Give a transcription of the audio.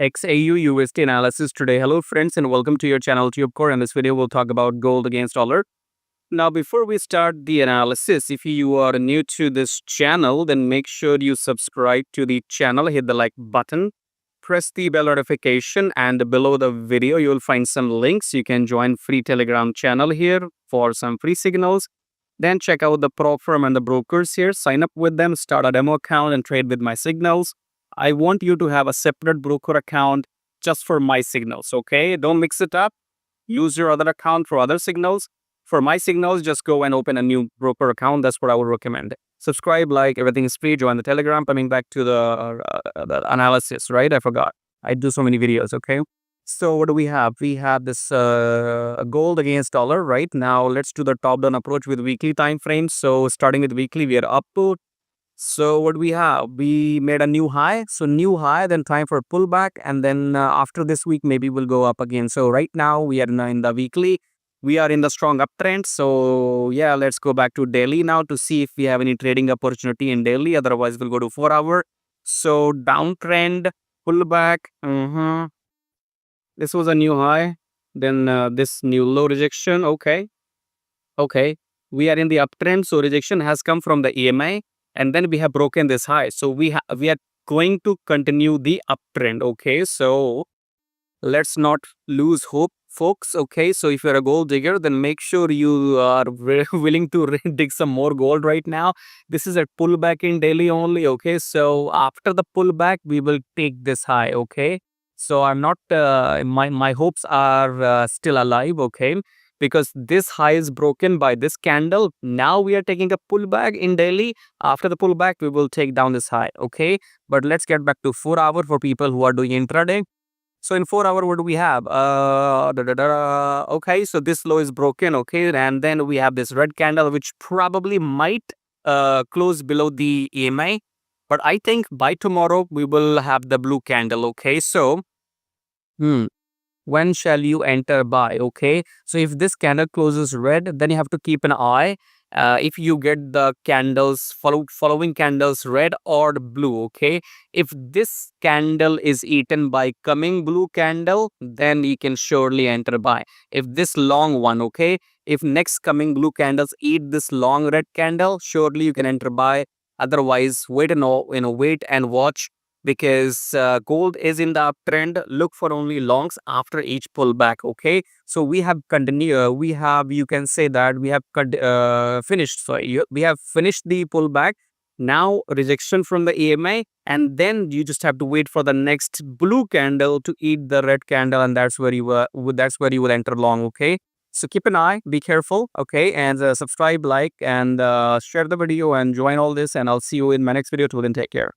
XAUUSD analysis today. Hello friends and welcome to your channel TubeCore. In this video we'll talk about gold against dollar. Now before we start the analysis, if you are new to this channel, then make sure you subscribe to the channel, hit the like button, press the bell notification, and below the video you will find some links. You can join free Telegram channel here for some free signals. Then check out the prop firm and the brokers here, sign up with them, start a demo account and trade with my signals. I want you to have a separate broker account just for my signals, okay? Don't mix it up. Use your other account for other signals. For my signals, just go and open a new broker account. That's what I would recommend. Subscribe, like, everything is free. Join the Telegram. Coming back to the analysis, right? I forgot. I do so many videos, okay? So what do we have? We have this gold against dollar, right? Now let's do the top-down approach with weekly time frame. So starting with weekly, we are up to. So what we have? We made a new high. So new high, then time for pullback. And then after this week, maybe we'll go up again. So right now we are in the weekly. We are in the strong uptrend. So yeah, let's go back to daily now to see if we have any trading opportunity in daily. Otherwise, we'll go to 4 hour. So downtrend, pullback. This was a new high. Then this new low rejection. Okay. We are in the uptrend. So rejection has come from the EMA. And then we have broken this high. So we are going to continue the uptrend. Okay. So let's not lose hope, folks. Okay. So if you're a gold digger, then make sure you are willing to dig some more gold right now. This is a pullback in daily only. Okay. So after the pullback, we will take this high. Okay. So I'm not, my hopes are still alive. Okay. Because this high is broken by this candle. Now we are taking a pullback in daily. After the pullback, we will take down this high. Okay. But let's get back to 4 hour for people who are doing intraday. So in 4 hour, what do we have? Okay, so this low is broken, okay, and then we have this red candle, which probably might close below the EMA, but I think by tomorrow we will have the blue candle, okay. So when shall you enter buy? Okay, so if this candle closes red, then you have to keep an eye. If you get the candles following candles red or blue, okay, if this candle is eaten by coming blue candle, then you can surely enter buy. If this long one, okay, if next coming blue candles eat this long red candle, surely you can enter buy. Otherwise, wait and watch, because gold is in the uptrend. Look for only longs after each pullback. Okay, so we have continued, you can say that we have finished. So we have finished the pullback. Now rejection from the EMA, and then you just have to wait for the next blue candle to eat the red candle, and that's where you will enter long. Okay, so keep an eye, be careful. Okay, and subscribe, like, and share the video and join all this, and I'll see you in my next video. Till then, take care.